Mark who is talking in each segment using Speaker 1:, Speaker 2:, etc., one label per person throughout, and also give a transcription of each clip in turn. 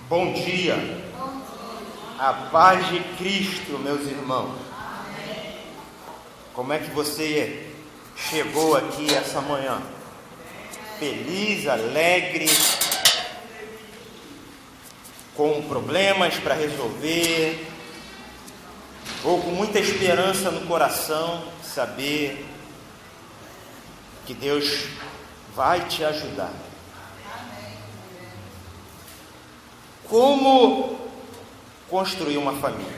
Speaker 1: Bom dia. A paz de Cristo, meus irmãos. Como é que você chegou aqui essa manhã? Feliz, alegre, com problemas para resolver, ou com muita esperança no coração, saber que Deus vai te ajudar. Como construir uma família?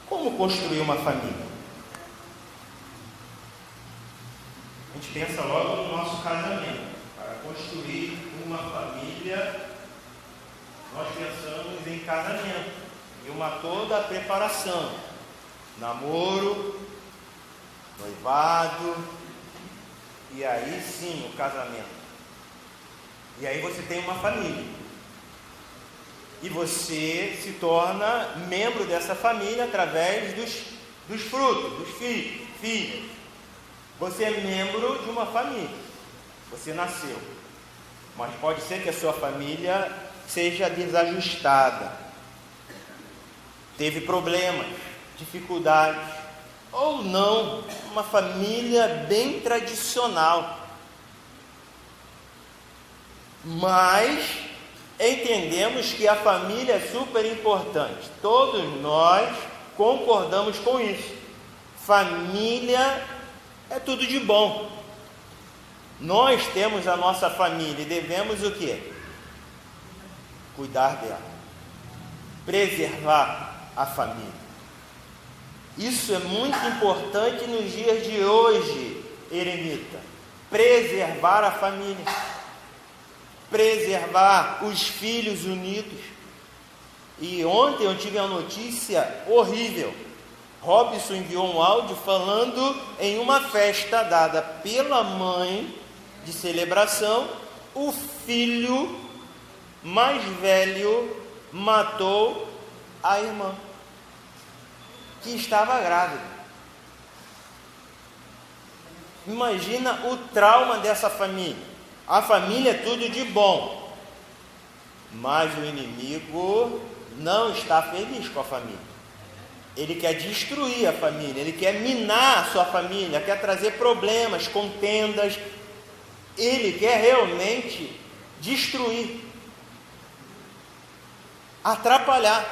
Speaker 1: Como construir uma família? A gente pensa logo no nosso casamento. Para construir uma família, nós pensamos em casamento e toda a preparação, namoro, noivado, e aí sim o casamento. E aí você tem uma família. E você se torna membro dessa família através dos frutos, dos filhos. Você é membro de uma família. Você nasceu. Mas pode ser que a sua família seja desajustada. Teve problemas, dificuldades. Ou não, uma família bem tradicional. Mas entendemos que a família é super importante. Todos nós concordamos com isso. Família é tudo de bom. Nós temos a nossa família e devemos o quê? Cuidar dela. Preservar a família. Isso é muito importante nos dias de hoje, eremita. Preservar a família. Preservar os filhos unidos. E ontem eu tive uma notícia horrível. Robson enviou um áudio falando em uma festa dada pela mãe de celebração, o filho mais velho matou a irmã, que estava grávida. Imagina o trauma dessa família. A família é tudo de bom, mas o inimigo não está feliz com a família. Ele quer destruir a família, ele quer minar a sua família, quer trazer problemas, contendas. Ele quer realmente destruir, atrapalhar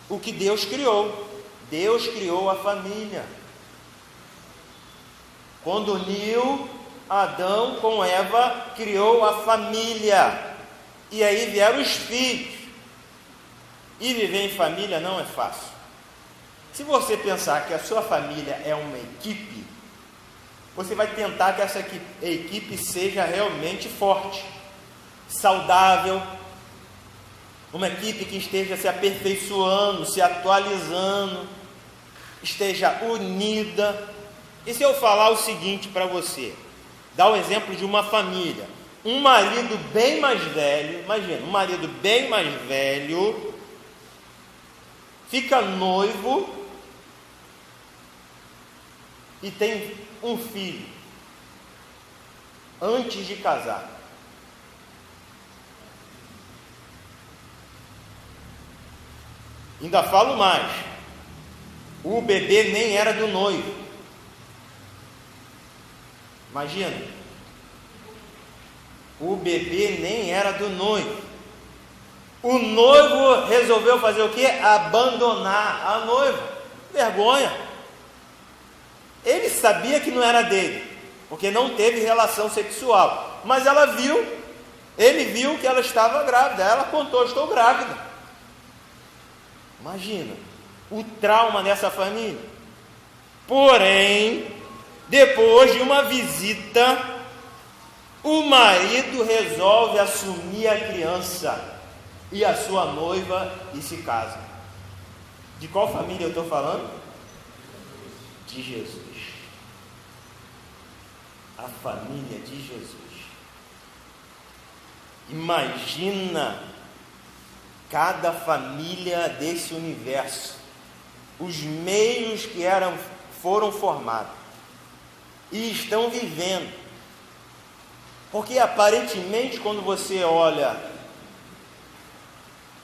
Speaker 1: o que Deus criou. Deus criou a família. Quando uniu Adão com Eva, criou a família. E aí vieram os filhos. E viver em família não é fácil. Se você pensar que a sua família é uma equipe, você vai tentar que essa equipe seja realmente forte, saudável, uma equipe que esteja se aperfeiçoando, se atualizando, esteja unida. E se eu falar o seguinte para você, dar o exemplo de uma família, um marido bem mais velho, imagina, um marido bem mais velho, fica noivo e tem um filho antes de casar. Ainda falo mais, o bebê nem era do noivo. Imagina, o bebê nem era do noivo. O noivo resolveu fazer o quê? Abandonar a noiva. Vergonha. Ele sabia que não era dele, porque não teve relação sexual. Mas ele viu que ela estava grávida. Ela contou: estou grávida. Imagina o trauma dessa família. Porém, depois de uma visita, o marido resolve assumir a criança e a sua noiva e se casa. De qual família eu estou falando? De Jesus. A família de Jesus. Imagina cada família desse universo, os meios que foram formados e estão vivendo Porque aparentemente, quando você olha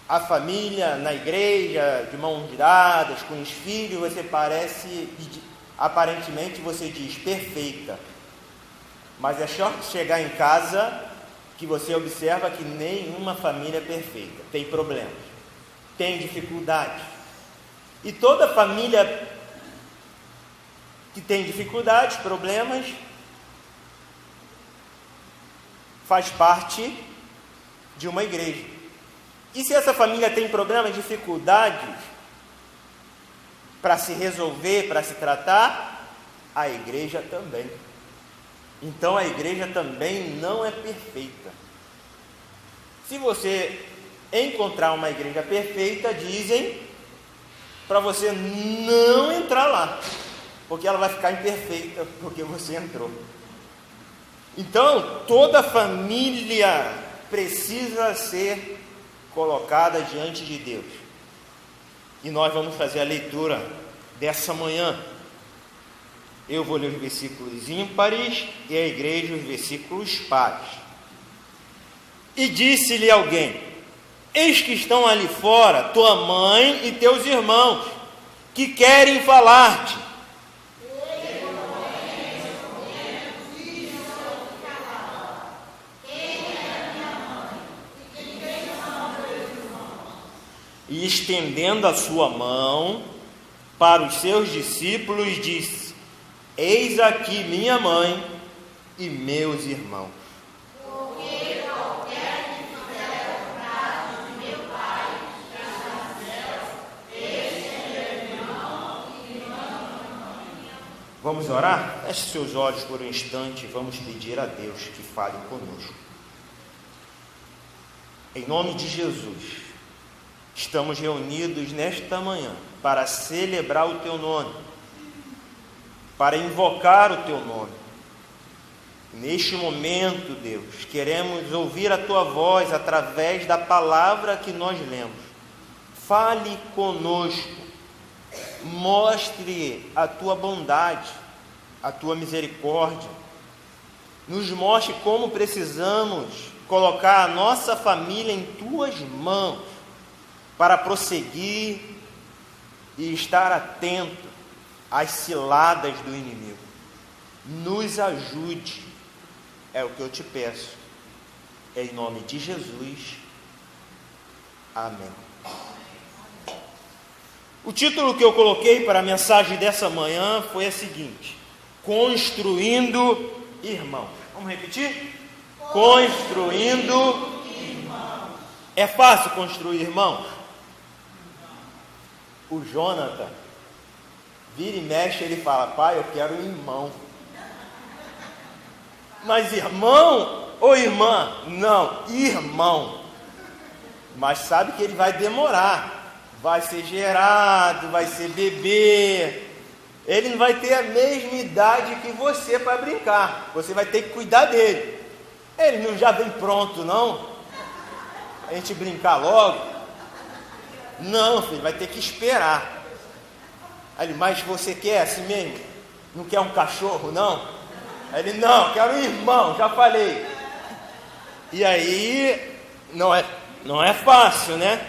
Speaker 1: a família na igreja, de mãos dadas, com os filhos, você parece, aparentemente você diz, perfeita. Mas é só chegar em casa que você observa que nenhuma família é perfeita. Tem problemas, tem dificuldades. E toda família que tem dificuldades, problemas, faz parte de uma igreja. E se essa família tem problemas, dificuldades para se resolver, para se tratar, a igreja também. Então a igreja também não é perfeita. Se você encontrar uma igreja perfeita, dizem para você não entrar lá, porque ela vai ficar imperfeita porque você entrou. Então, toda família precisa ser colocada diante de Deus. E nós vamos fazer a leitura dessa manhã. Eu vou ler os versículos ímpares e a igreja os versículos pares. E disse-lhe alguém: eis que estão ali fora tua mãe e teus irmãos, que querem falar-te. E estendendo a sua mão para os seus discípulos, disse: eis aqui minha mãe e meus irmãos. Porque qualquer que fizer a vontade de meu Pai, que está no céu, este é meu irmão e irmã. Vamos orar? Feche seus olhos por um instante e vamos pedir a Deus que fale conosco. Em nome de Jesus, estamos reunidos nesta manhã para celebrar o Teu nome, para invocar o Teu nome. Neste momento, Deus, queremos ouvir a Tua voz através da palavra que nós lemos. Fale conosco, mostre a Tua bondade, a Tua misericórdia. Nos mostre como precisamos colocar a nossa família em Tuas mãos, para prosseguir e estar atento às ciladas do inimigo. Nos ajude, é o que eu te peço, em nome de Jesus, amém. O título que eu coloquei para a mensagem dessa manhã foi a seguinte: Construindo Irmãos. Vamos repetir? Construindo Irmãos. É fácil construir irmãos? O Jonathan, vira e mexe, ele fala: pai, eu quero um irmão. Mas irmão ou irmã? Não, irmão. Mas sabe que ele vai demorar, vai ser gerado, vai ser bebê. Ele não vai ter a mesma idade que você para brincar. Você vai ter que cuidar dele. Ele não já vem pronto, não? A gente brincar logo? Não, filho, vai ter que esperar. Aí ele: mas você quer assim mesmo? Não quer um cachorro, não? Aí ele: não, quero um irmão, já falei. E aí, não é fácil, né?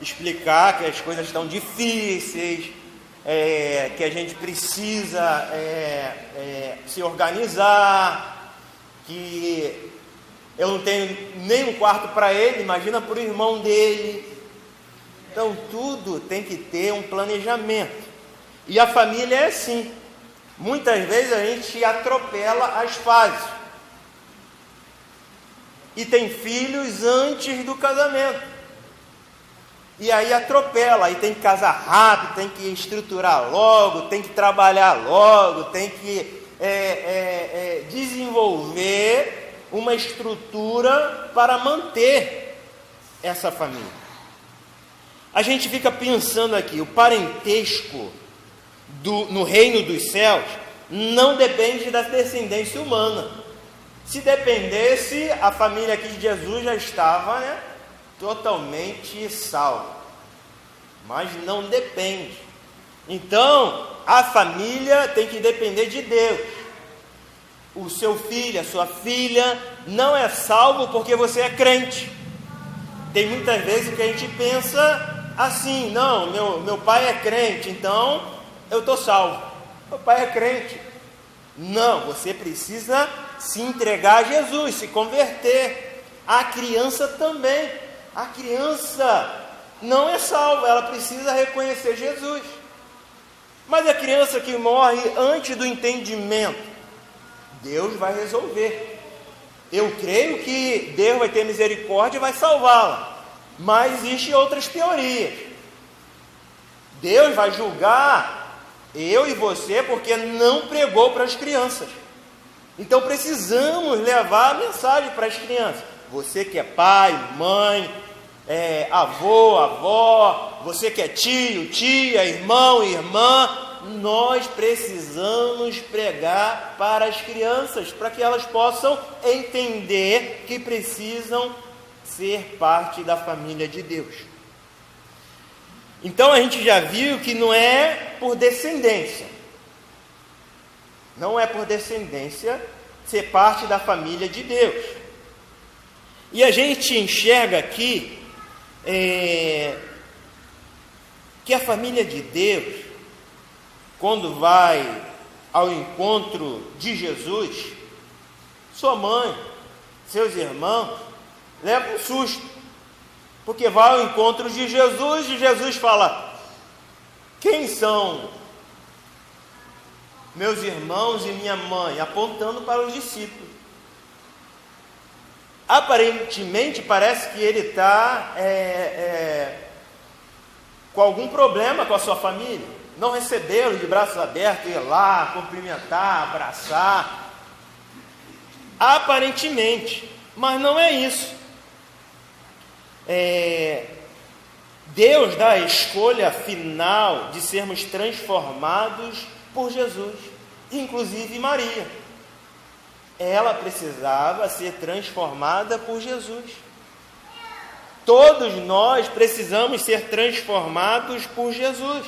Speaker 1: Explicar que as coisas estão difíceis, que a gente precisa se organizar, que eu não tenho nem um quarto para ele, imagina para o irmão dele. Então tudo tem que ter um planejamento. E a família é assim. Muitas vezes a gente atropela as fases. E tem filhos antes do casamento. E aí atropela, aí tem que casar rápido, tem que estruturar logo, tem que trabalhar logo, tem que desenvolver uma estrutura para manter essa família. A gente fica pensando aqui, o parentesco no reino dos céus não depende da descendência humana. Se dependesse, a família aqui de Jesus já estava, totalmente salva. Mas não depende. Então, a família tem que depender de Deus. o seu filho, a sua filha, não é salvo porque você é crente. Tem muitas vezes que a gente pensa assim: não, meu pai é crente, então eu estou salvo. Meu pai é crente. Não, você precisa se entregar a Jesus, se converter. A criança também. A criança não é salva, ela precisa reconhecer Jesus. Mas a criança que morre antes do entendimento, Deus vai resolver. Eu creio que Deus vai ter misericórdia e vai salvá-la. Mas existem outras teorias. Deus vai julgar eu e você porque não pregou para as crianças. Então precisamos levar a mensagem para as crianças. Você que é pai, mãe, avô, avó, você que é tio, tia, irmão, irmã, nós precisamos pregar para as crianças, para que elas possam entender que precisam ser parte da família de Deus. Então a gente já viu que não é por descendência. Não é por descendência ser parte da família de Deus. E a gente enxerga aqui que a família de Deus, quando vai ao encontro de Jesus, sua mãe, seus irmãos, levam um susto, porque vai ao encontro de Jesus e Jesus fala: quem são meus irmãos e minha mãe? Apontando para os discípulos. Aparentemente parece que ele está com algum problema com a sua família, não recebê-los de braços abertos, ir lá, cumprimentar, abraçar, aparentemente, mas não é isso. Deus dá a escolha final de sermos transformados por Jesus, inclusive Maria. Ela precisava ser transformada por Jesus. Todos nós precisamos ser transformados por Jesus.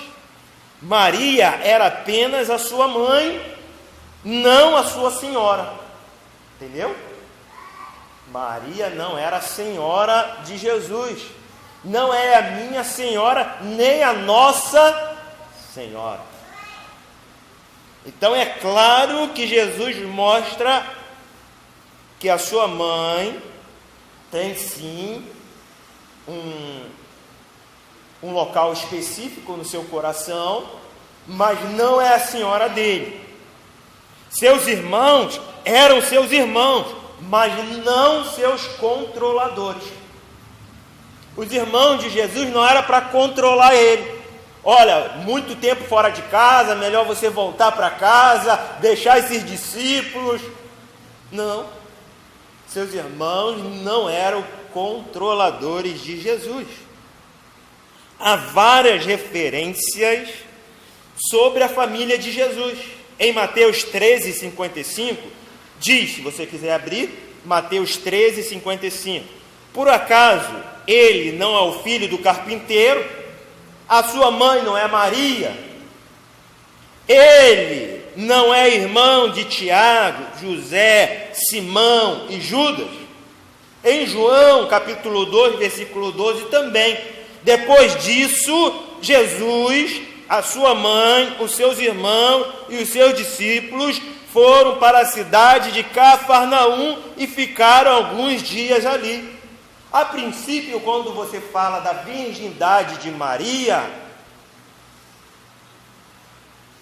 Speaker 1: Maria era apenas a sua mãe, não a sua senhora. Entendeu? Maria não era a senhora de Jesus. Não é a minha senhora, nem a nossa senhora. Então é claro que Jesus mostra que a sua mãe tem sim um local específico no seu coração, mas não é a senhora dele. Seus irmãos eram seus irmãos, mas não seus controladores. Os irmãos de Jesus não era para controlar ele. Olha, muito tempo fora de casa, melhor você voltar para casa, deixar esses discípulos. Não, seus irmãos não eram controladores de Jesus. Há várias referências sobre a família de Jesus. Em Mateus 13:55, diz, se você quiser abrir, Mateus 13:55: por acaso ele não é o filho do carpinteiro? A sua mãe não é Maria? Ele não é irmão de Tiago, José, Simão e Judas? Em João capítulo 2, versículo 12 também. Depois disso, Jesus, a sua mãe, os seus irmãos e os seus discípulos foram para a cidade de Cafarnaum e ficaram alguns dias ali. A princípio, quando você fala da virgindade de Maria,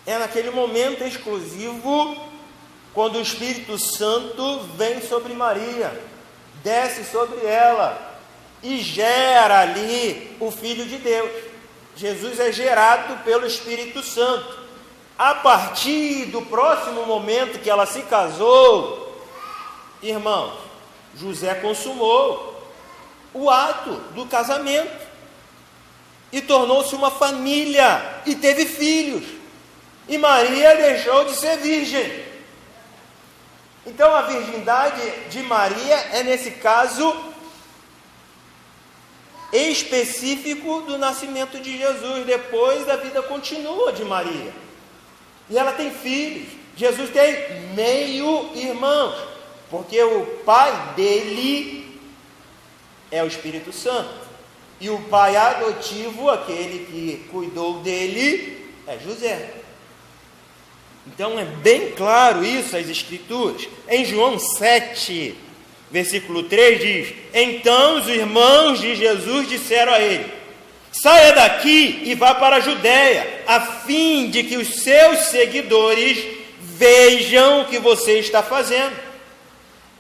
Speaker 1: é naquele momento exclusivo, quando o Espírito Santo vem sobre Maria, desce sobre ela e gera ali o Filho de Deus. Jesus é gerado pelo Espírito Santo. A partir do próximo momento que ela se casou, irmãos, José consumou o ato do casamento e tornou-se uma família e teve filhos, e Maria deixou de ser virgem. Então a virgindade de Maria é, nesse caso específico do nascimento de Jesus. Depois a vida continua de Maria, e ela tem filhos, Jesus tem meio-irmãos, porque o pai dele é o Espírito Santo, e o pai adotivo, aquele que cuidou dele, é José. Então é bem claro isso, as Escrituras. Em João 7, versículo 3 diz: então os irmãos de Jesus disseram a ele: saia daqui e vá para a Judéia, a fim de que os seus seguidores vejam o que você está fazendo.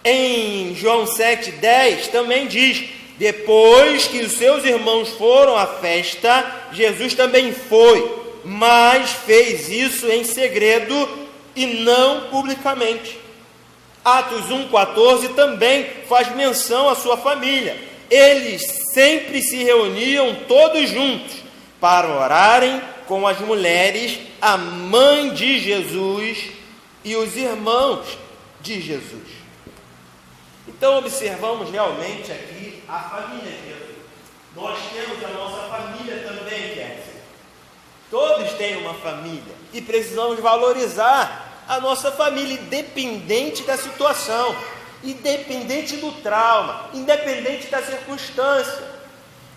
Speaker 1: Em João 7,10 também diz: depois que os seus irmãos foram à festa, Jesus também foi, mas fez isso em segredo e não publicamente. Atos 1,14 também faz menção à sua família. Eles sempre se reuniam todos juntos para orarem com as mulheres, a mãe de Jesus e os irmãos de Jesus. Então observamos realmente aqui a família de Jesus. Nós temos a nossa família também, Kézia. Todos têm uma família e precisamos valorizar a nossa família, independente da situação, independente do trauma, independente da circunstância.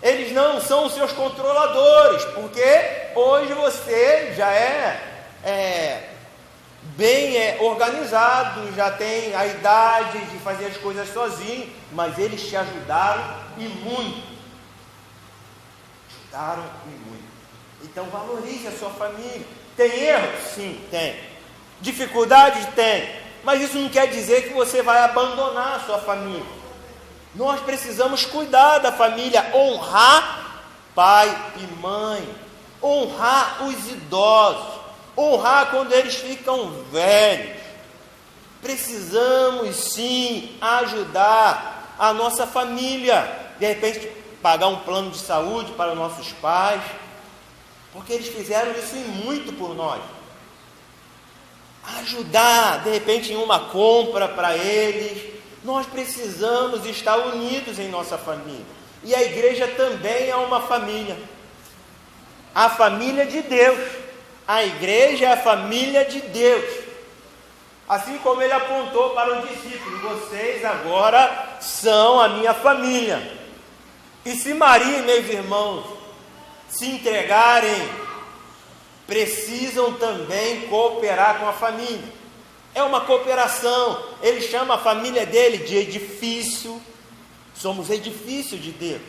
Speaker 1: Eles não são os seus controladores, porque hoje você já é bem organizado, já tem a idade de fazer as coisas sozinho, mas eles te ajudaram e muito. Ajudaram e muito. Então valorize a sua família. Tem erros? Sim, tem. Dificuldades? Tem. Mas isso não quer dizer que você vai abandonar a sua família. Nós precisamos cuidar da família, honrar pai e mãe, honrar os idosos, honrar quando eles ficam velhos. Precisamos sim ajudar a nossa família, de repente pagar um plano de saúde para os nossos pais, porque eles fizeram isso e muito por nós. Ajudar, de repente, em uma compra para eles. Nós precisamos estar unidos em nossa família. E a igreja também é uma família. A família de Deus. A igreja é a família de Deus. Assim como ele apontou para os discípulos: vocês agora são a minha família. E se Maria e meus irmãos se entregarem, precisam também cooperar com a família. É uma cooperação. Ele chama a família dele de edifício. Somos edifício de Deus.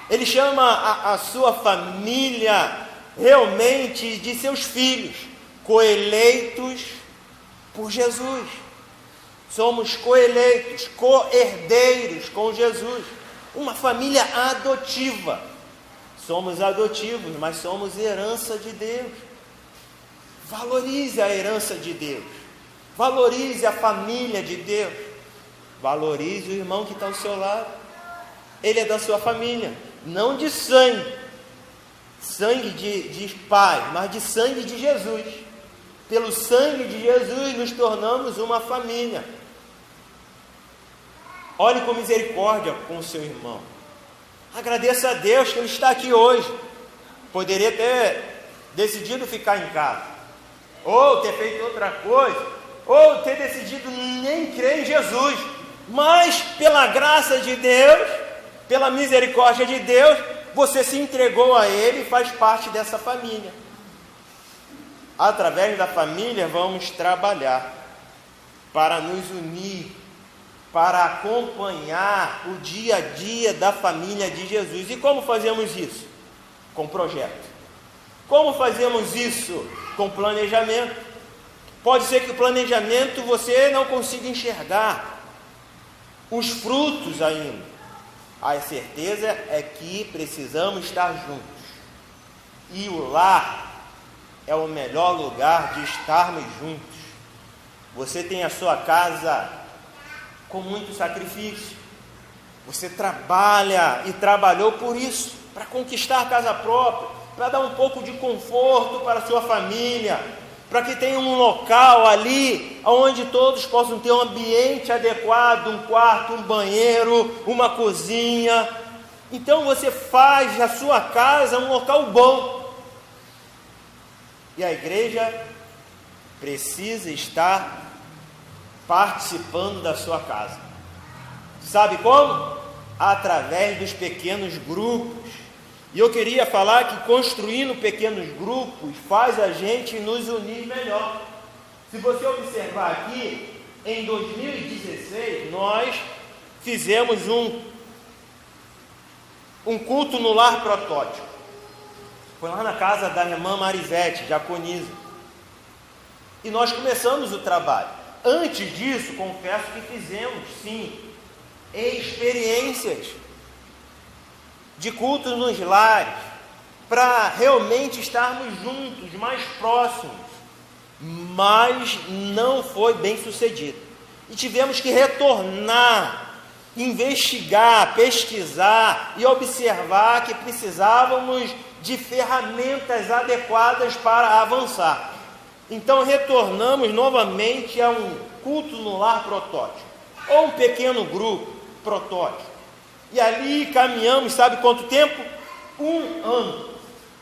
Speaker 1: Ele chama a sua família realmente de seus filhos, coeleitos por Jesus. Somos coeleitos, co-herdeiros com Jesus. Uma família adotiva. Somos adotivos, mas somos herança de Deus. Valorize a herança de Deus. Valorize a família de Deus. Valorize o irmão que está ao seu lado. Ele é da sua família, não de sangue, sangue de pai, mas de sangue de Jesus. Pelo sangue de Jesus nos tornamos uma família. Olhe com misericórdia com o seu irmão. Agradeça a Deus que ele está aqui hoje. Poderia ter decidido ficar em casa, ou ter feito outra coisa, ou ter decidido nem crer em Jesus, mas pela graça de Deus, pela misericórdia de Deus, você se entregou a Ele e faz parte dessa família. Através da família vamos trabalhar para nos unir, para acompanhar o dia a dia da família de Jesus. E como fazemos isso? Com projeto. Como fazemos isso? Com planejamento. Pode ser que o planejamento você não consiga enxergar os frutos ainda. A certeza é que precisamos estar juntos. E o lar é o melhor lugar de estarmos juntos. Você tem a sua casa com muito sacrifício. Você trabalha e trabalhou por isso, para conquistar a casa própria, para dar um pouco de conforto para a sua família, para que tenha um local ali onde todos possam ter um ambiente adequado, um quarto, um banheiro, uma cozinha. Então você faz a sua casa um local bom. E a igreja precisa estar participando da sua casa. Sabe como? Através dos pequenos grupos. E eu queria falar que construindo pequenos grupos faz a gente nos unir melhor. Se você observar aqui, em 2016, nós fizemos um culto no lar protótipo. Foi lá na casa da irmã Marisete, diaconisa. E nós começamos o trabalho. Antes disso, confesso que fizemos, sim, experiências de culto nos lares, para realmente estarmos juntos, mais próximos. Mas não foi bem sucedido. E tivemos que retornar, investigar, pesquisar e observar que precisávamos de ferramentas adequadas para avançar. Então retornamos novamente a um culto no lar protótipo, ou um pequeno grupo protótipo. E ali caminhamos, sabe quanto tempo? 1 ano.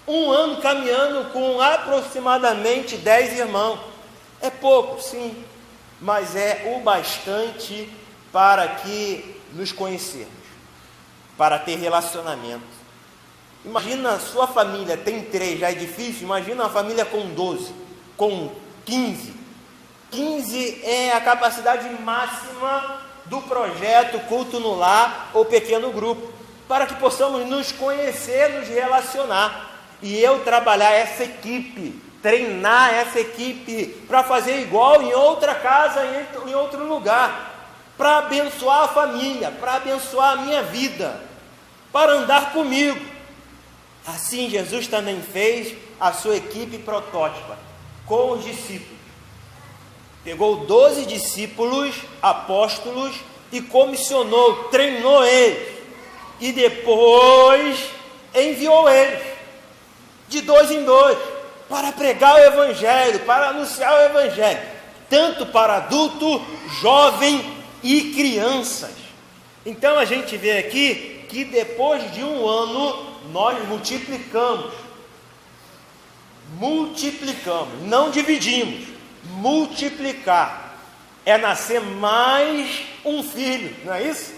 Speaker 1: 1 ano caminhando com aproximadamente 10 irmãos. É pouco, sim, mas é o bastante para que nos conhecermos, para ter relacionamento. Imagina a sua família, tem 3, já é difícil, imagina uma família com 12, com 15. 15 é a capacidade máxima do projeto Culto no Lar ou Pequeno Grupo, para que possamos nos conhecer, nos relacionar. E eu trabalhar essa equipe, treinar essa equipe para fazer igual em outra casa, em outro lugar, para abençoar a família, para abençoar a minha vida, para andar comigo. Assim Jesus também fez a sua equipe protótipa, com os discípulos. Pegou 12 discípulos, apóstolos, e comissionou, treinou eles, e depois enviou eles, de 2 em 2, para pregar o Evangelho, para anunciar o Evangelho, tanto para adulto, jovem e crianças. Então a gente vê aqui que depois de 1 ano, nós multiplicamos, não dividimos, multiplicar, é nascer mais um filho, não é isso?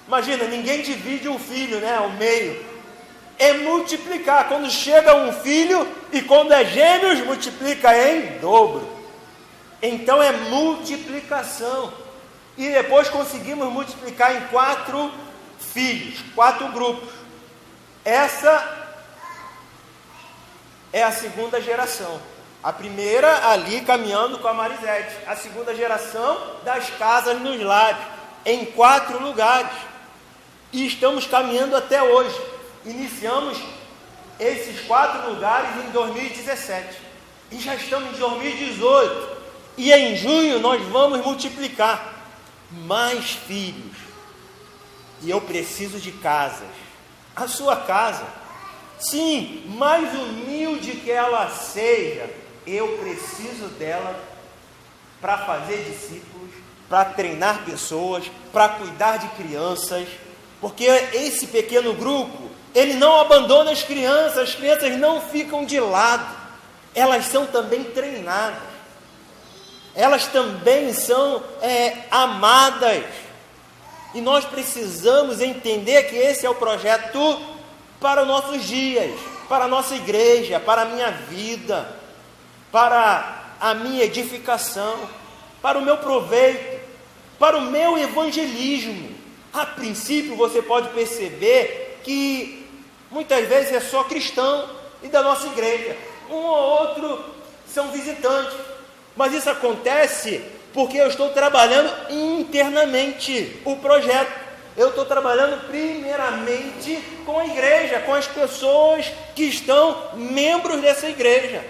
Speaker 1: Imagina, ninguém divide um filho, né, ao meio, é multiplicar, quando chega um filho, e quando é gêmeos, multiplica em dobro, então é multiplicação, e depois conseguimos multiplicar em 4 filhos, 4 grupos. Essa é a segunda geração. A primeira ali caminhando com a Marisete, a segunda geração das casas nos lares, em 4 lugares, e estamos caminhando até hoje. Iniciamos esses 4 lugares em 2017, e já estamos em 2018, e em junho nós vamos multiplicar mais filhos, e eu preciso de casas. A sua casa, sim, mais humilde que ela seja, eu preciso dela para fazer discípulos, para treinar pessoas, para cuidar de crianças, porque esse pequeno grupo, ele não abandona as crianças não ficam de lado, elas são também treinadas, elas também são amadas, e nós precisamos entender que esse é o projeto para os nossos dias, para a nossa igreja, para a minha vida, para a minha edificação, para o meu proveito, para o meu evangelismo. A princípio você pode perceber que muitas vezes é só cristão e da nossa igreja, um ou outro são visitantes, mas isso acontece porque eu estou trabalhando internamente o projeto. Eu estou trabalhando primeiramente com a igreja, com as pessoas que estão membros dessa igreja.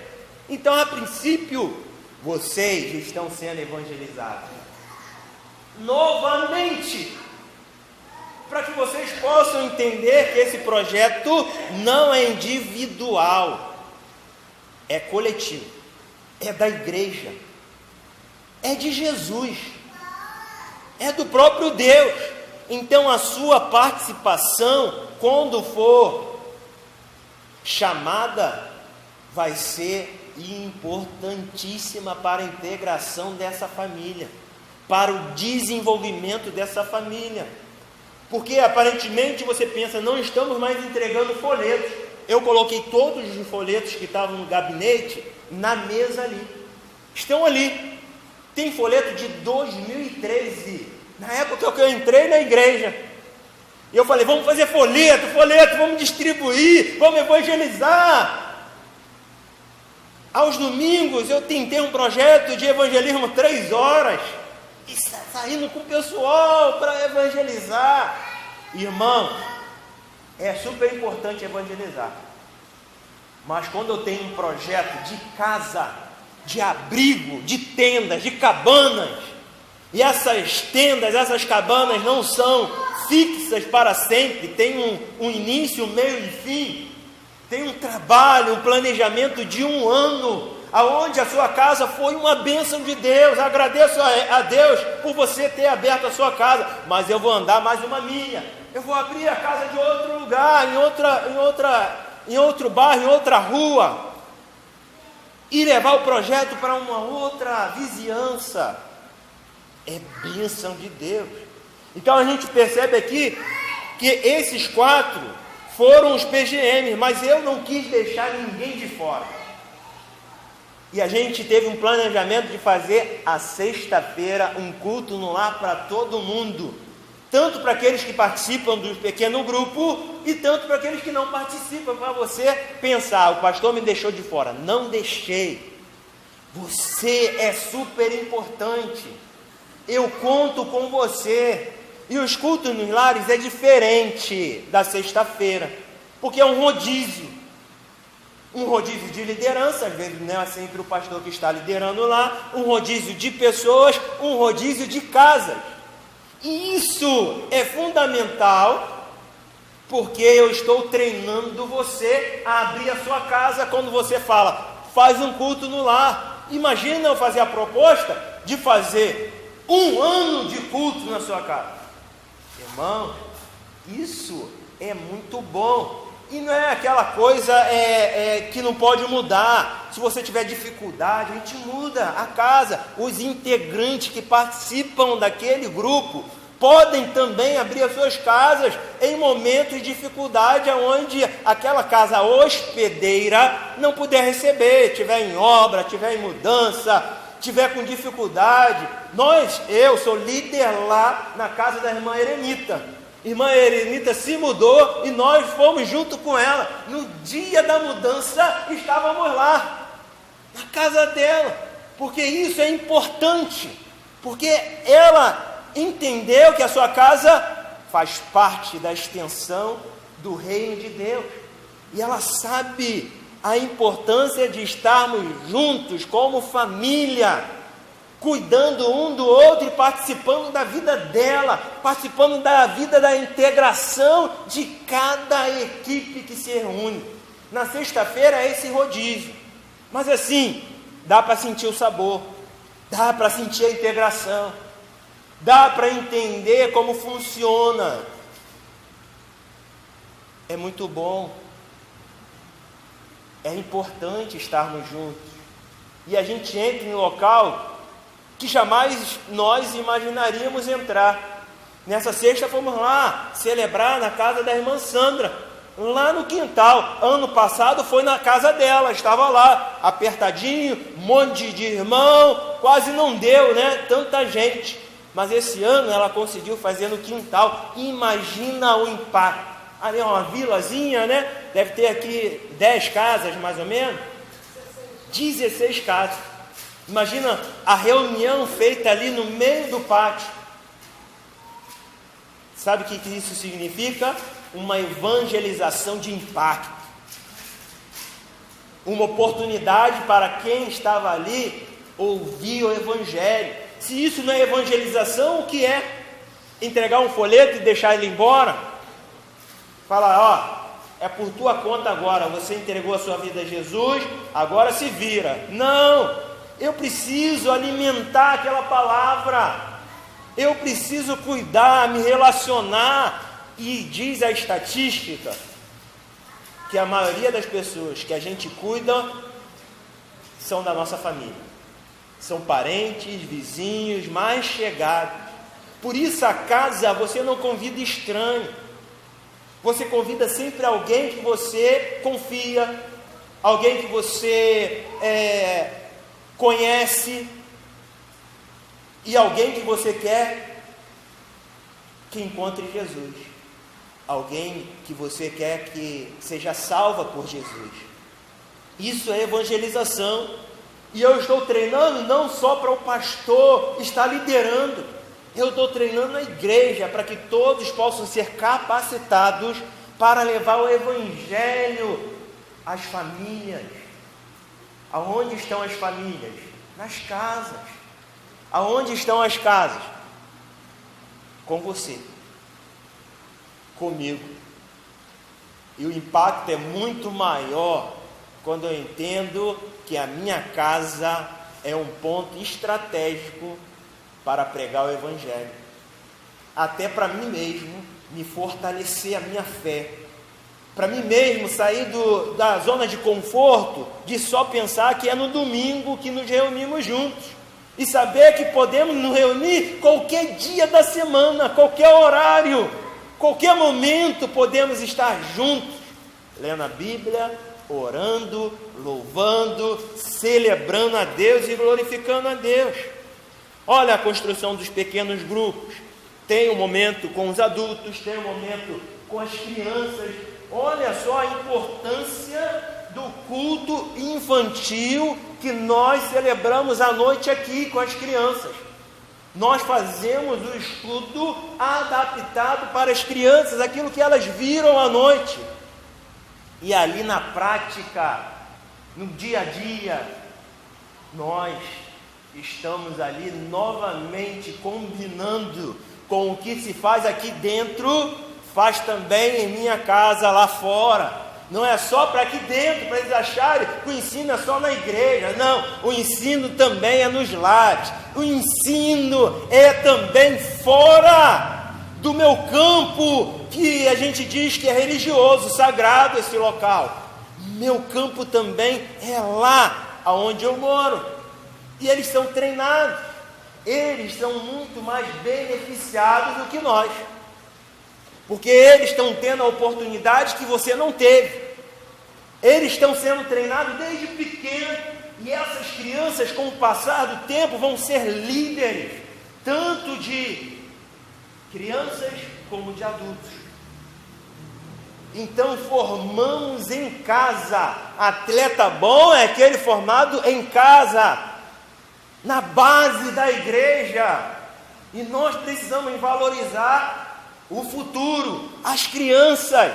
Speaker 1: Então, a princípio, vocês estão sendo evangelizados novamente, para que vocês possam entender que esse projeto não é individual, é coletivo, é da igreja, é de Jesus, é do próprio Deus. Então a sua participação, quando for chamada, vai ser importantíssima para a integração dessa família, para o desenvolvimento dessa família. Porque aparentemente você pensa, não estamos mais entregando folhetos. Eu coloquei todos os folhetos que estavam no gabinete na mesa ali. Estão ali. Tem folheto de 2013, na época que eu entrei na igreja. E eu falei, vamos fazer folheto, vamos distribuir, vamos evangelizar. Aos domingos eu tentei um projeto de evangelismo 3 horas. E saindo com o pessoal para evangelizar. Irmão, é super importante evangelizar. Mas quando eu tenho um projeto de casa, de abrigo, de tendas, de cabanas, e essas tendas, essas cabanas não são fixas para sempre, tem um início, um meio e fim, tem um trabalho, um planejamento de 1 ano, aonde a sua casa foi uma bênção de Deus. Agradeço a Deus por você ter aberto a sua casa, mas eu vou andar mais uma milha, eu vou abrir a casa de outro lugar, em outro bairro, em outra rua, e levar o projeto para uma outra vizinhança. É bênção de Deus. Então a gente percebe aqui que esses 4 foram os PGMs, mas eu não quis deixar ninguém de fora. E a gente teve um planejamento de fazer a sexta-feira um culto no lar para todo mundo, tanto para aqueles que participam do pequeno grupo e tanto para aqueles que não participam, para você pensar, o pastor me deixou de fora. Não deixei. Você é super importante. Eu conto com você. E os cultos nos lares é diferente da sexta-feira, porque é um rodízio de liderança. Às vezes não é sempre o pastor que está liderando lá, um rodízio de pessoas, um rodízio de casas. E isso é fundamental, porque eu estou treinando você a abrir a sua casa. Quando você fala, faz um culto no lar, imagina eu fazer a proposta de fazer 1 ano de culto na sua casa. Irmão, isso é muito bom. E não é aquela coisa que não pode mudar. Se você tiver dificuldade, a gente muda a casa. Os integrantes que participam daquele grupo podem também abrir as suas casas em momentos de dificuldade, onde aquela casa hospedeira não puder receber, tiver em obra, tiver em mudança, tiver com dificuldade. Eu sou líder lá na casa da irmã Erenita. Irmã Erenita se mudou e nós fomos junto com ela. No dia da mudança estávamos lá, na casa dela, porque isso é importante, porque ela entendeu que a sua casa faz parte da extensão do reino de Deus, e ela sabe a importância de estarmos juntos como família, cuidando um do outro e participando da vida dela, participando da vida da integração de cada equipe que se reúne. Na sexta-feira é esse rodízio, mas assim, dá para sentir o sabor, dá para sentir a integração, dá para entender como funciona. É muito bom, é importante estarmos juntos, e a gente entra em um local que jamais nós imaginaríamos entrar. Nessa sexta fomos lá celebrar na casa da irmã Sandra, lá no quintal. Ano passado foi na casa dela, estava lá, apertadinho, um monte de irmão, quase não deu, né? Tanta gente. Mas esse ano ela conseguiu fazer no quintal. Imagina o impacto. Ali é uma vilazinha, né? Deve ter aqui 10 casas mais ou menos. 16 casas. Imagina a reunião feita ali no meio do pátio. Sabe o que isso significa? Uma evangelização de impacto. Uma oportunidade para quem estava ali ouvir o evangelho. Se isso não é evangelização, o que é? Entregar um folheto e deixar ele embora? Falar, é por tua conta agora, você entregou a sua vida a Jesus, agora se vira. Não! Eu preciso alimentar aquela palavra, eu preciso cuidar, me relacionar. E diz a estatística que a maioria das pessoas que a gente cuida são da nossa família. São parentes, vizinhos, mais chegados. Por isso a casa você não convida estranho. Você convida sempre alguém que você confia, alguém que você conhece e alguém que você quer que encontre Jesus. Alguém que você quer que seja salva por Jesus. Isso é evangelização. E eu estou treinando não só para o pastor estar liderando, eu estou treinando a igreja para que todos possam ser capacitados para levar o evangelho às famílias. Aonde estão as famílias? Nas casas. Aonde estão as casas? Com você, comigo. E o impacto é muito maior quando eu entendo que a minha casa é um ponto estratégico para pregar o evangelho, até para mim mesmo me fortalecer a minha fé, para mim mesmo sair da zona de conforto de só pensar que é no domingo que nos reunimos juntos, e saber que podemos nos reunir qualquer dia da semana, qualquer horário, qualquer momento podemos estar juntos, lendo a Bíblia, orando, louvando, celebrando a Deus e glorificando a Deus. Olha a construção dos pequenos grupos. Tem um momento com os adultos, tem um momento com as crianças. Olha só a importância do culto infantil que nós celebramos à noite aqui com as crianças. Nós fazemos o estudo adaptado para as crianças, aquilo que elas viram à noite. E ali na prática, no dia a dia, nós estamos ali novamente combinando com o que se faz aqui dentro, faz também em minha casa lá fora. Não é só para aqui dentro, para eles acharem que o ensino é só na igreja. Não, o ensino também é nos lares. O ensino é também fora do meu campo, que a gente diz que é religioso, sagrado esse local. Meu campo também é lá onde eu moro. E eles são treinados. Eles são muito mais beneficiados do que nós. Porque eles estão tendo a oportunidade que você não teve. Eles estão sendo treinados desde pequeno. E essas crianças, com o passar do tempo, vão ser líderes, tanto de crianças como de adultos. Então formamos em casa. Atleta bom é aquele formado em casa, na base da igreja. E nós precisamos valorizar o futuro, as crianças.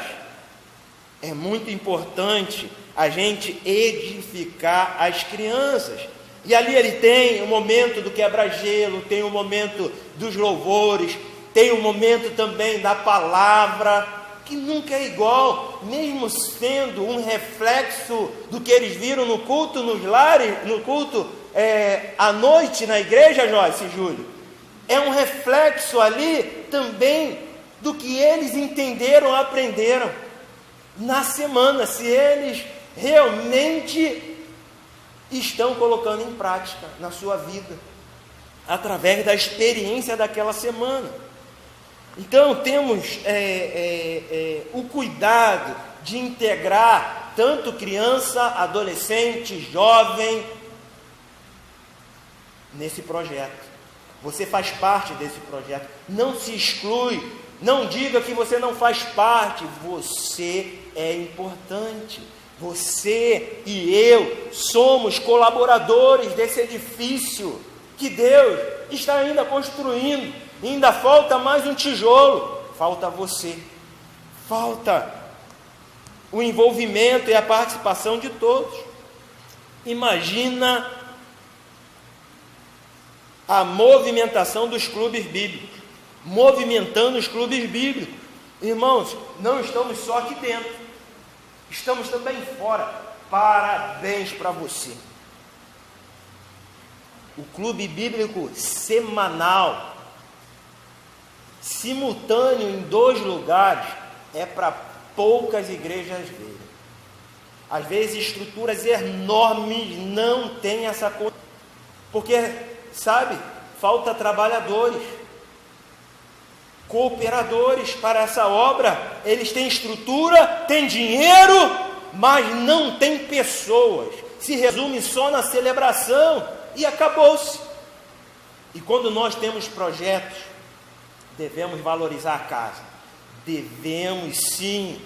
Speaker 1: É muito importante a gente edificar as crianças. E ali ele tem o momento do quebra-gelo, tem o momento dos louvores, tem o momento também da palavra, que nunca é igual, mesmo sendo um reflexo do que eles viram no culto nos lares, no culto à noite na igreja, Joyce e Júlio. É um reflexo ali também do que eles entenderam, aprenderam na semana, se eles realmente estão colocando em prática na sua vida, através da experiência daquela semana. Então temos o cuidado de integrar tanto criança, adolescente, jovem, nesse projeto. Você faz parte desse projeto, não se exclui. Não diga que você não faz parte, você é importante. Você e eu somos colaboradores desse edifício que Deus está ainda construindo. Ainda falta mais um tijolo, falta você, falta o envolvimento e a participação de todos. Imagina a movimentação dos clubes bíblicos, movimentando os clubes bíblicos. Irmãos, não estamos só aqui dentro, estamos também fora. Parabéns para você. O clube bíblico semanal, simultâneo em 2 lugares, é para poucas igrejas verem. Às vezes estruturas enormes não têm essa coisa, porque, sabe, falta trabalhadores, cooperadores para essa obra. Eles têm estrutura, têm dinheiro, mas não têm pessoas. Se resume só na celebração e acabou-se. E quando nós temos projetos, devemos valorizar a casa. Devemos sim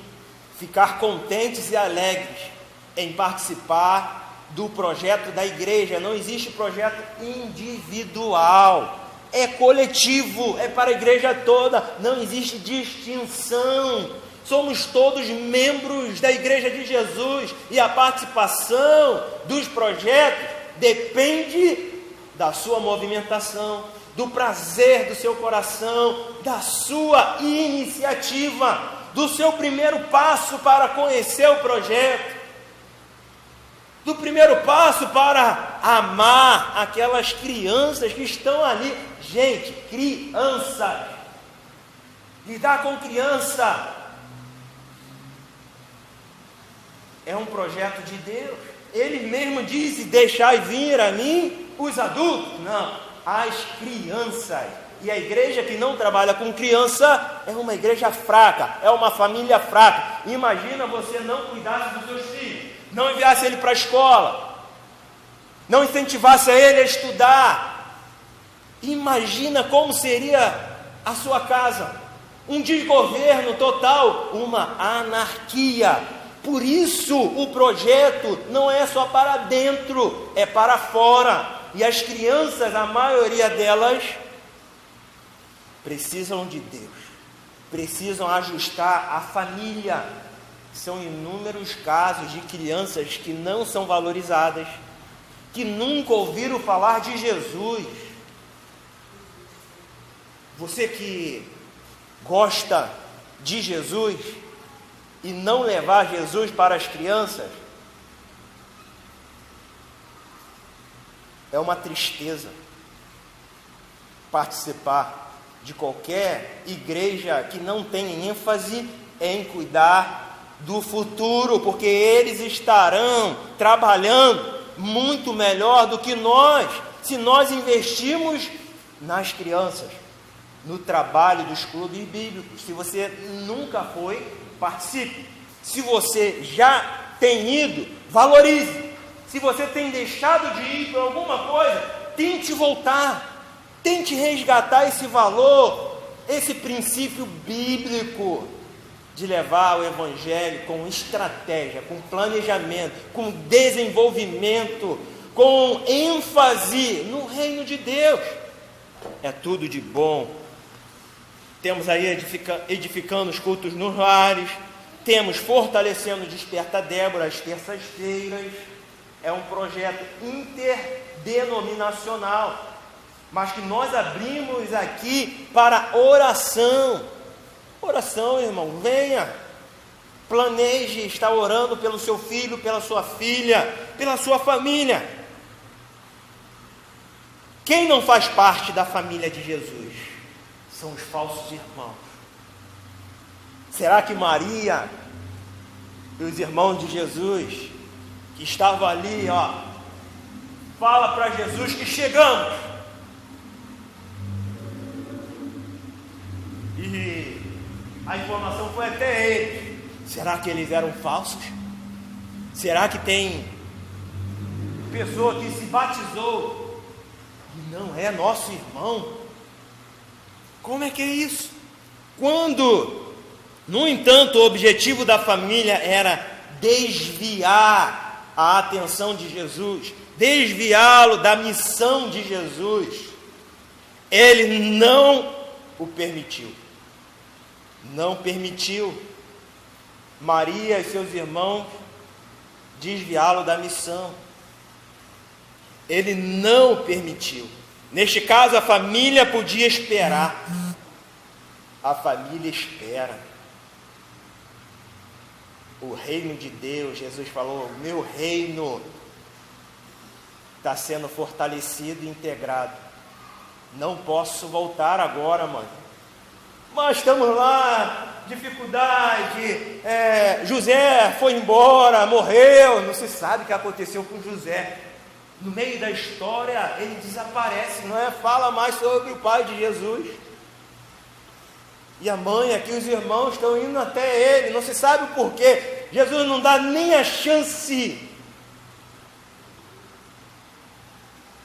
Speaker 1: ficar contentes e alegres em participar do projeto da igreja. Não existe projeto individual, é coletivo, é para a igreja toda, não existe distinção. Somos todos membros da igreja de Jesus e a participação dos projetos depende da sua movimentação, do prazer do seu coração, da sua iniciativa, do seu primeiro passo para conhecer o projeto, do primeiro passo para amar aquelas crianças que estão ali. Gente, criança, lidar com criança é um projeto de Deus. Ele mesmo diz: deixai vir a mim os adultos. Não, as crianças. E a igreja que não trabalha com criança é uma igreja fraca, é uma família fraca. Imagina você não cuidasse dos seus filhos, não enviasse ele para a escola, não incentivasse ele a estudar. Imagina como seria a sua casa, um desgoverno total, uma anarquia. Por isso o projeto não é só para dentro, é para fora. E as crianças, a maioria delas, precisam de Deus, precisam ajustar a família. São inúmeros casos de crianças que não são valorizadas, que nunca ouviram falar de Jesus. Você que gosta de Jesus e não levar Jesus para as crianças, é uma tristeza participar de qualquer igreja que não tenha ênfase em cuidar do futuro, porque eles estarão trabalhando muito melhor do que nós, se nós investirmos nas crianças, no trabalho dos clubes bíblicos. Se você nunca foi, participe. Se você já tem ido, valorize. Se você tem deixado de ir por alguma coisa, tente voltar. Tente resgatar esse valor, esse princípio bíblico de levar o evangelho com estratégia, com planejamento, com desenvolvimento, com ênfase no reino de Deus. É tudo de bom. Temos aí edificando os cultos nos lares, temos fortalecendo o Desperta Débora às terças-feiras. É um projeto interdenominacional, mas que nós abrimos aqui para oração. Oração, irmão, venha, planeje estar orando pelo seu filho, pela sua filha, pela sua família. Quem não faz parte da família de Jesus? São os falsos irmãos. Será que Maria e os irmãos de Jesus, que estavam ali, fala para Jesus que chegamos, e a informação foi até eles, será que eles eram falsos? Será que tem pessoa que se batizou e não é nosso irmão? Como é que é isso? Quando, no entanto, o objetivo da família era desviar a atenção de Jesus, desviá-lo da missão de Jesus, ele não o permitiu. Não permitiu Maria e seus irmãos desviá-lo da missão. Ele não permitiu. Neste caso, a família podia esperar. A família espera. O reino de Deus, Jesus falou, o meu reino está sendo fortalecido e integrado. Não posso voltar agora, mãe. Mas estamos lá, dificuldade, José foi embora, morreu, não se sabe o que aconteceu com José. No meio da história, ele desaparece, não é? Fala mais sobre o pai de Jesus. E a mãe aqui, os irmãos estão indo até ele, não se sabe o porquê. Jesus não dá nem a chance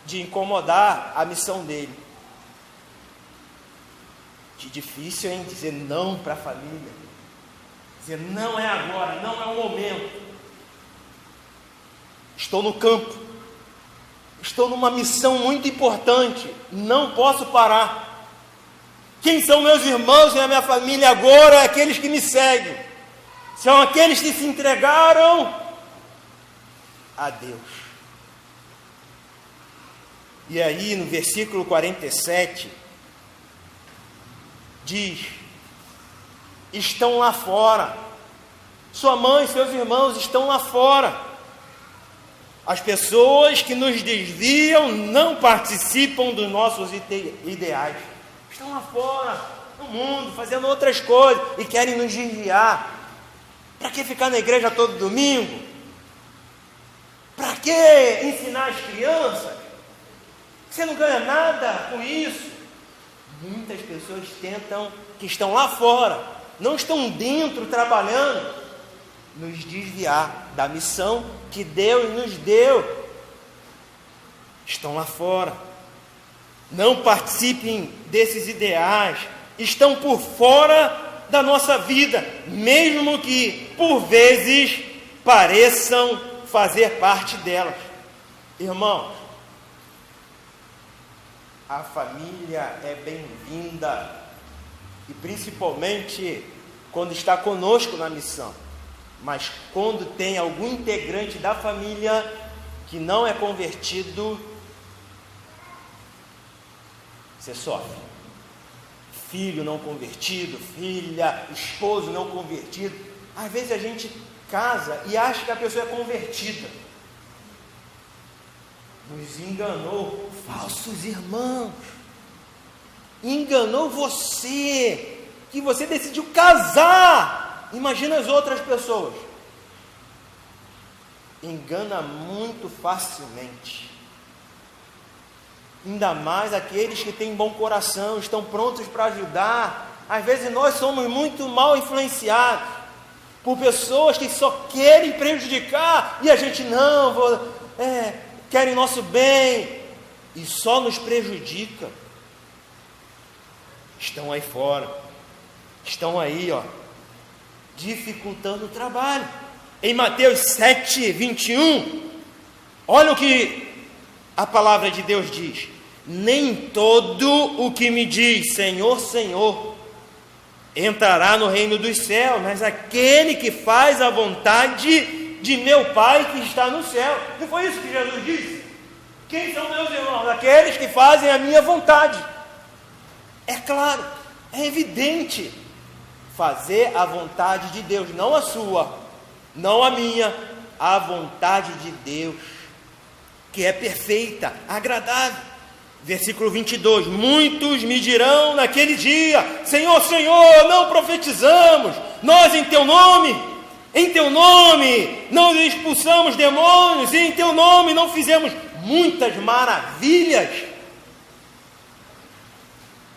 Speaker 1: de incomodar a missão dele. Que difícil, hein? Dizer não para a família. Dizer não é agora, não é o momento. Estou no campo. Estou numa missão muito importante. Não posso parar. Quem são meus irmãos e a minha família agora? Aqueles que me seguem. São aqueles que se entregaram a Deus. E aí no versículo 47 diz: estão lá fora. Sua mãe e seus irmãos estão lá fora. As pessoas que nos desviam não participam dos nossos ideais. Estão lá fora, no mundo, fazendo outras coisas e querem nos desviar. Para que ficar na igreja todo domingo? Para que ensinar as crianças? Você não ganha nada com isso. Muitas pessoas que estão lá fora, não estão dentro trabalhando, nos desviar da missão que Deus nos deu. Estão lá fora. Não participem desses ideais, estão por fora da nossa vida, mesmo que por vezes pareçam fazer parte delas. Irmãos, a família é bem-vinda, e principalmente quando está conosco na missão. Mas quando tem algum integrante da família que não é convertido, você sofre. Filho não convertido, filha, esposo não convertido. Às vezes a gente casa e acha que a pessoa é convertida. Nos enganou, falsos irmãos. Enganou você, que você decidiu casar. Imagina as outras pessoas. Engana muito facilmente. Ainda mais aqueles que têm bom coração, estão prontos para ajudar. Às vezes nós somos muito mal influenciados por pessoas que só querem prejudicar, e a gente querem nosso bem, e só nos prejudica. Estão aí fora, estão aí, dificultando o trabalho. Em Mateus 7, 21, olha o que a palavra de Deus diz: nem todo o que me diz Senhor, Senhor entrará no reino dos céus, mas aquele que faz a vontade de meu Pai que está no céu. Não foi isso que Jesus disse? Quem são meus irmãos? Aqueles que fazem a minha vontade. É claro, é evidente. Fazer a vontade de Deus, não a sua, não a minha, a vontade de Deus, que é perfeita, agradável. Versículo 22, muitos me dirão naquele dia: Senhor, Senhor, não profetizamos nós em Teu nome não expulsamos demônios, e em Teu nome não fizemos muitas maravilhas?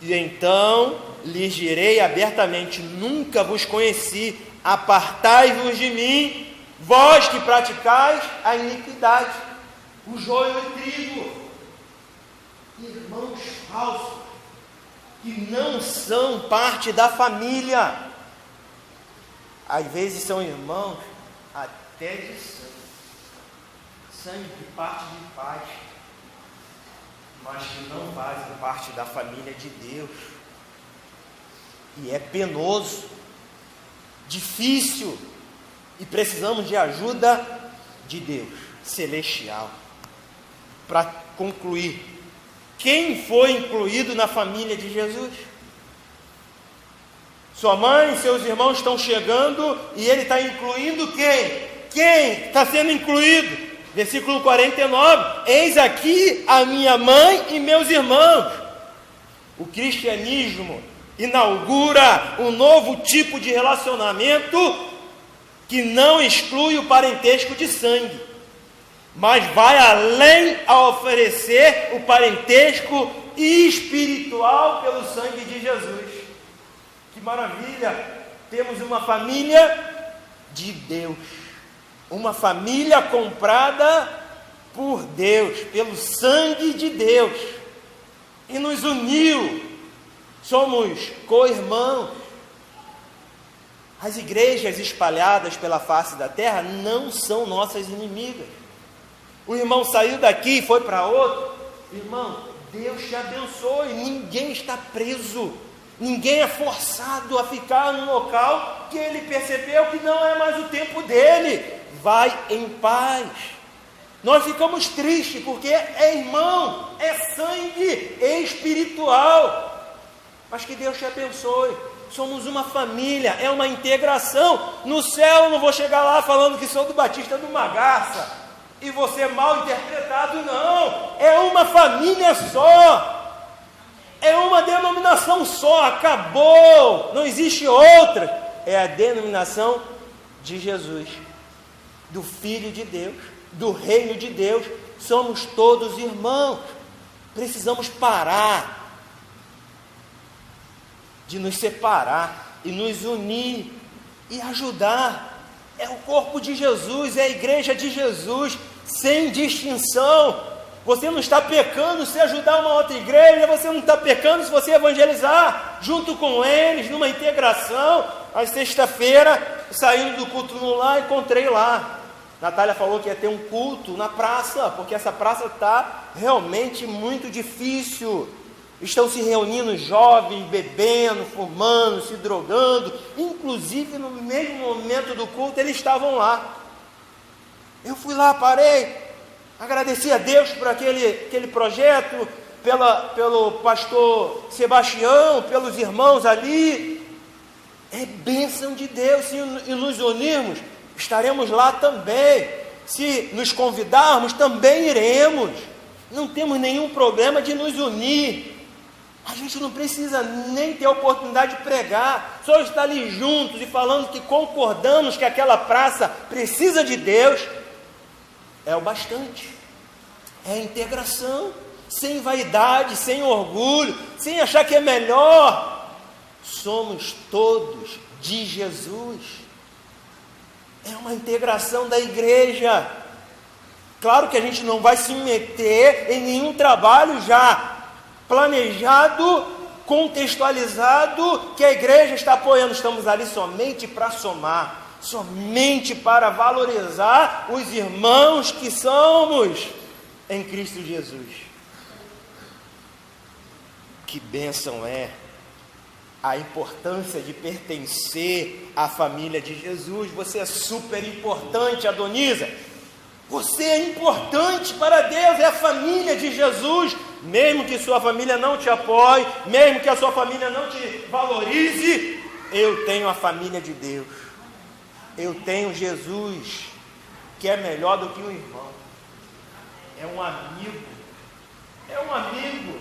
Speaker 1: E então lhes direi abertamente: nunca vos conheci, apartai-vos de mim, vós que praticais a iniquidade. O joio e o trigo. Irmãos falsos, que não são parte da família. Às vezes são irmãos até de sangue de parte de pais, mas que não fazem parte da família de Deus. E é penoso, difícil, e precisamos de ajuda de Deus celestial. Para concluir, quem foi incluído na família de Jesus? Sua mãe e seus irmãos estão chegando, e ele está incluindo quem? Quem está sendo incluído? Versículo 49, eis aqui a minha mãe e meus irmãos. O cristianismo inaugura um novo tipo de relacionamento que não exclui o parentesco de sangue, mas vai além a oferecer o parentesco espiritual pelo sangue de Jesus. Que maravilha! Temos uma família de Deus, uma família comprada por Deus, pelo sangue de Deus, e nos uniu. Somos co-irmãos. As igrejas espalhadas pela face da terra não são nossas inimigas. O irmão saiu daqui e foi para outro. Irmão, Deus te abençoe. Ninguém está preso. Ninguém é forçado a ficar num local que ele percebeu que não é mais o tempo dele. Vai em paz. Nós ficamos tristes porque é irmão, é sangue, é espiritual. Mas que Deus te abençoe. Somos uma família, é uma integração. No céu eu não vou chegar lá falando que sou do Batista do Magaça e você mal interpretado, não. É uma família só, é uma denominação só, acabou, não existe outra. É a denominação de Jesus, do Filho de Deus, do reino de Deus. Somos todos irmãos. Precisamos parar de nos separar e nos unir e ajudar. É o corpo de Jesus, é a igreja de Jesus, sem distinção. Você não está pecando se ajudar uma outra igreja, você não está pecando se você evangelizar junto com eles, numa integração. A sexta-feira, saindo do culto no lar, encontrei lá. Natália falou que ia ter um culto na praça, porque essa praça está realmente muito difícil. Estão se reunindo jovens, bebendo, fumando, se drogando. Inclusive, no mesmo momento do culto, eles estavam lá. Eu fui lá, parei, agradeci a Deus por aquele projeto, pelo pastor Sebastião, pelos irmãos ali. É bênção de Deus. Se nos unirmos, estaremos lá também. Se nos convidarmos, também iremos. Não temos nenhum problema de nos unir. A gente não precisa nem ter a oportunidade de pregar, só estar ali juntos e falando que concordamos que aquela praça precisa de Deus, é o bastante. É a integração, sem vaidade, sem orgulho, sem achar que é melhor. Somos todos de Jesus. É uma integração da igreja. Claro que a gente não vai se meter em nenhum trabalho já planejado, contextualizado, que a igreja está apoiando. Estamos ali somente para somar, somente para valorizar os irmãos que somos em Cristo Jesus. Que bênção é a importância de pertencer à família de Jesus. Você é super importante, Adonisa. Você é importante para Deus, é a família de Jesus. Mesmo que sua família não te apoie, mesmo que a sua família não te valorize, eu tenho a família de Deus. Eu tenho Jesus, que é melhor do que um irmão. É um amigo. É um amigo.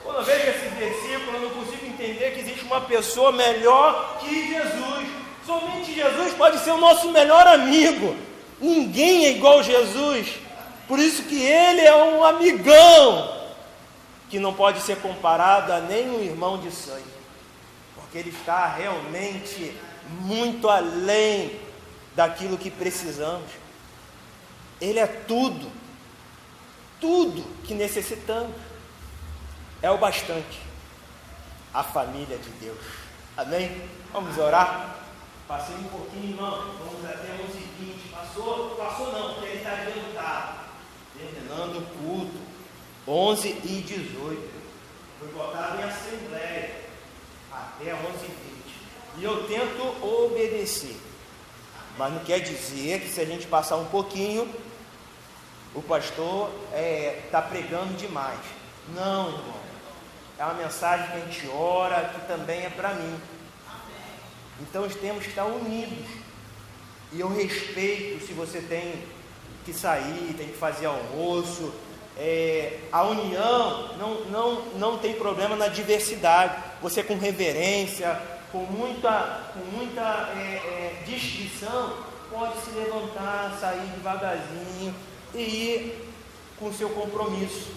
Speaker 1: Quando eu vejo esse versículo, eu não consigo entender que existe uma pessoa melhor que Jesus. Somente Jesus pode ser o nosso melhor amigo. Ninguém é igual a Jesus. Por isso que ele é um amigão, que não pode ser comparado a nenhum irmão de sangue, porque ele está realmente muito além daquilo que precisamos. Ele é tudo que necessitamos. É o bastante, a família de Deus. Amém? Vamos orar? Passei um pouquinho, irmão. Vamos até 11h20. Passou não, porque ele está adiantado. Terminando o culto. 11h18. Foi votado em assembleia. Até 11h20. E eu tento obedecer. Mas não quer dizer que se a gente passar um pouquinho, o pastor está pregando demais. Não, irmão. É uma mensagem que a gente ora, que também é para mim. Então temos que estar unidos. E eu respeito se você tem que sair, tem que fazer almoço. A união não tem problema na diversidade. você com reverência, com muita discrição, pode se levantar, sair devagarzinho e ir com o seu compromisso.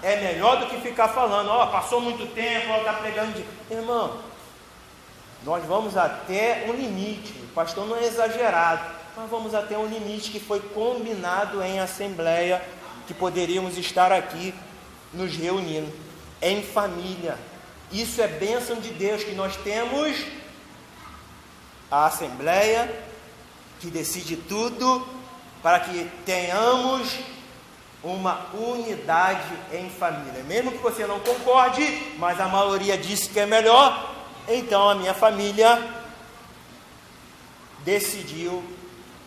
Speaker 1: É melhor do que ficar falando, passou muito tempo, está pregando de... Irmão, nós vamos até um limite, o pastor não é exagerado, mas vamos até um limite que foi combinado em assembleia, que poderíamos estar aqui nos reunindo, em família. Isso é bênção de Deus, que nós temos a assembleia, que decide tudo, para que tenhamos uma unidade em família. Mesmo que você não concorde, mas a maioria disse que é melhor, então a minha família decidiu,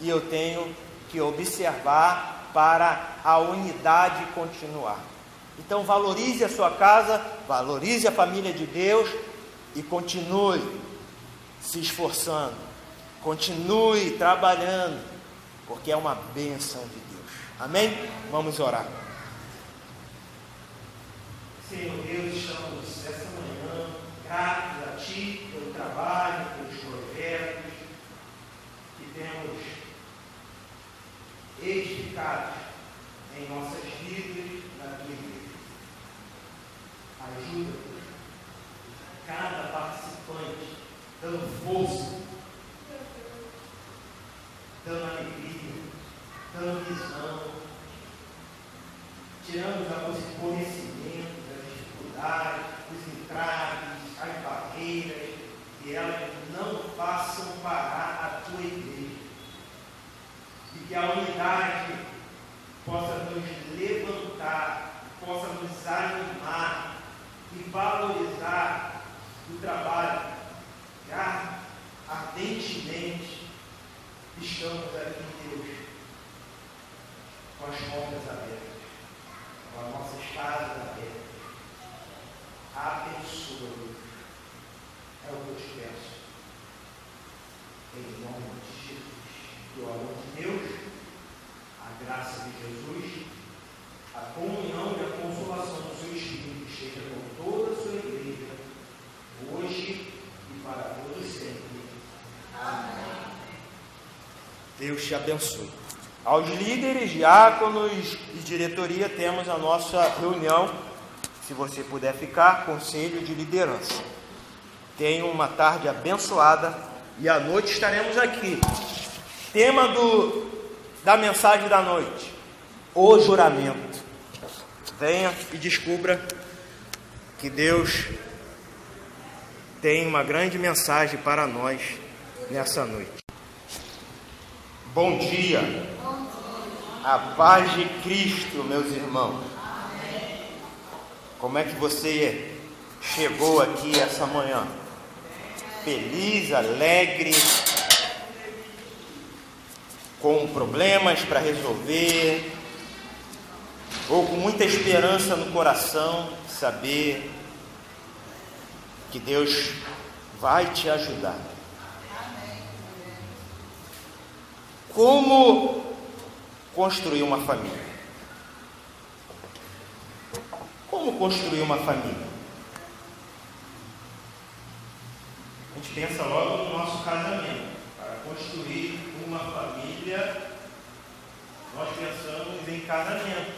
Speaker 1: e eu tenho que observar para a unidade continuar. Então valorize a sua casa, valorize a família de Deus e continue se esforçando, continue trabalhando, porque é uma bênção de Deus. Amém? Vamos orar. Senhor Deus, estamos essa manhã gratos a Ti pelo trabalho, pelos projetos que temos edificado em nossas vidas, na Tua igreja. Ajuda-nos, cada participante, dando força, dando alegria, dando visão, tirando o conhecimento das dificuldades, os entraves, as barreiras, que elas não façam parar a Tua igreja, e que a unidade possa nos levantar, possa nos animar e valorizar o trabalho que ardentemente estamos aqui, Deus, com as portas abertas, com as nossas casas abertas. Abençoa, Deus. É o que eu te peço. Em nome de Jesus. Que o amor de Deus, a graça de Jesus, a comunhão e a consolação do seu Espírito esteja com toda a sua igreja, hoje e para todos sempre. Amém. Deus te abençoe. Aos líderes, diáconos e diretoria, temos a nossa reunião, se você puder ficar, conselho de liderança. Tenha uma tarde abençoada e à noite estaremos aqui. Tema da mensagem da noite: o juramento. Venha e descubra que Deus tem uma grande mensagem para nós nessa noite. Bom dia. A paz de Cristo, meus irmãos. Como é que você chegou aqui essa manhã? Feliz, alegre, com problemas para resolver, ou com muita esperança no coração, saber que Deus vai te ajudar. Como construir uma família? Como construir uma família? A gente pensa logo no nosso casamento. Para construir uma família, nós pensamos em casamento,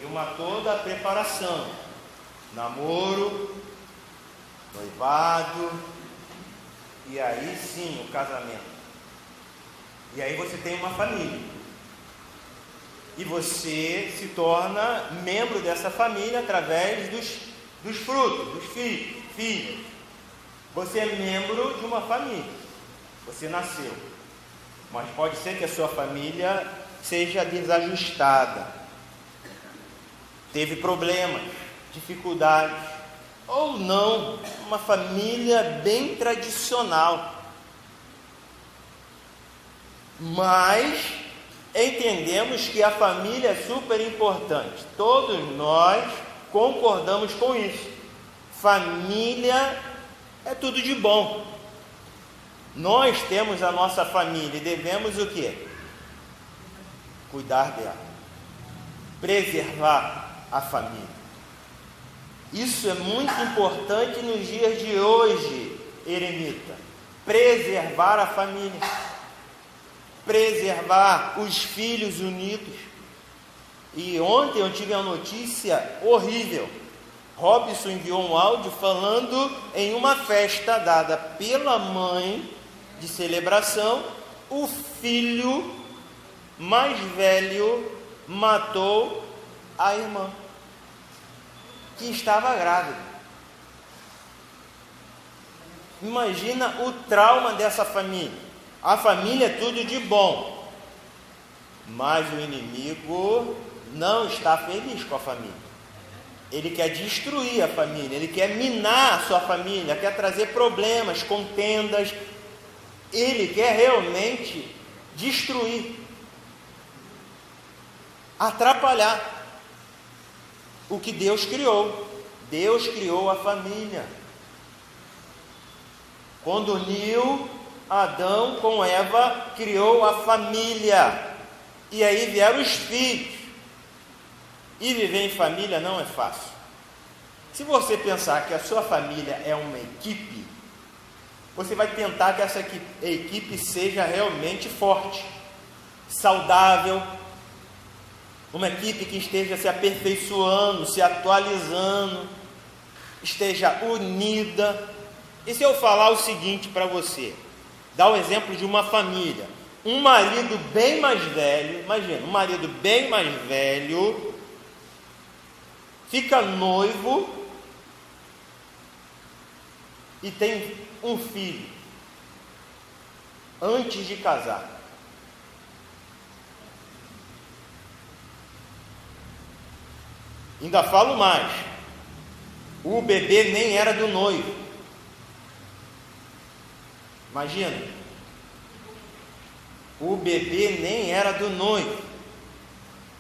Speaker 1: em toda a preparação, namoro, noivado, e aí sim o casamento. E aí você tem uma família. E você se torna membro dessa família através dos frutos, dos filhos. Você é membro de uma família. Você nasceu. Mas pode ser que a sua família seja desajustada. Teve problemas, dificuldades. Ou não, uma família bem tradicional. Mas entendemos que a família é super importante. Todos nós concordamos com isso. Família é tudo de bom. Nós temos a nossa família e devemos o quê? Cuidar dela. Preservar a família. Isso é muito importante nos dias de hoje, eremita. Preservar a família. Preservar os filhos unidos. E ontem eu tive uma notícia horrível. Robson enviou um áudio falando em uma festa dada pela mãe de celebração, o filho mais velho matou a irmã, que estava grávida. Imagina o trauma dessa família. A família é tudo de bom, mas o inimigo não está feliz com a família. Ele quer destruir a família, ele quer minar a sua família, quer trazer problemas, contendas. Ele quer realmente destruir, atrapalhar o que Deus criou. Deus criou a família. Quando uniu Adão com Eva, criou a família. E aí vieram os filhos. E viver em família não é fácil. Se você pensar que a sua família é uma equipe, você vai tentar que essa equipe seja realmente forte, saudável, uma equipe que esteja se aperfeiçoando, se atualizando, esteja unida. E se eu falar o seguinte para você, dar o exemplo de uma família, um marido bem mais velho, imagina, um marido bem mais velho, fica noivo e tem um filho antes de casar. Ainda falo mais, o bebê nem era do noivo. Imagina, o bebê nem era do noivo.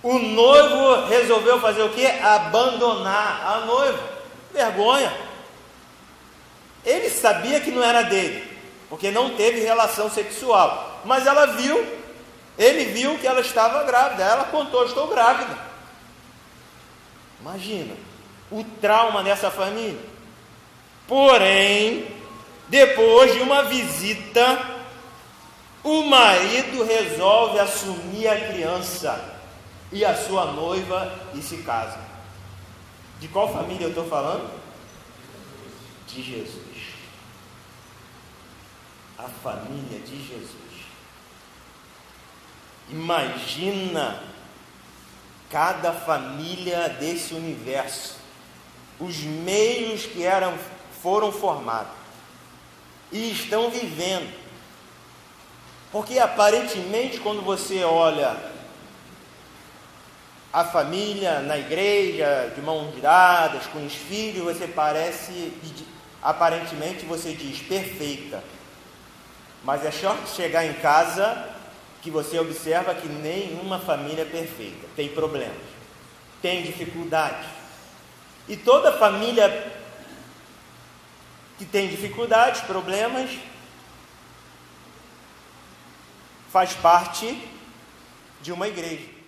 Speaker 1: O noivo resolveu fazer o quê? Abandonar a noiva. Vergonha. Ele sabia que não era dele, porque não teve relação sexual. Mas ela viu, ele viu que ela estava grávida. Ela contou: estou grávida. Imagina o trauma dessa família. Porém, depois de uma visita, o marido resolve assumir a criança e a sua noiva e se casa. De qual família eu estou falando? De Jesus. A família de Jesus. Imagina cada família desse universo, os meios que foram formados e estão vivendo. Porque aparentemente, quando você olha a família na igreja, de mãos dadas, com os filhos, você aparentemente você diz perfeita. Mas é só chegar em casa que você observa que nenhuma família é perfeita. Tem problemas, tem dificuldades. E toda família que tem dificuldades, problemas, faz parte de uma igreja.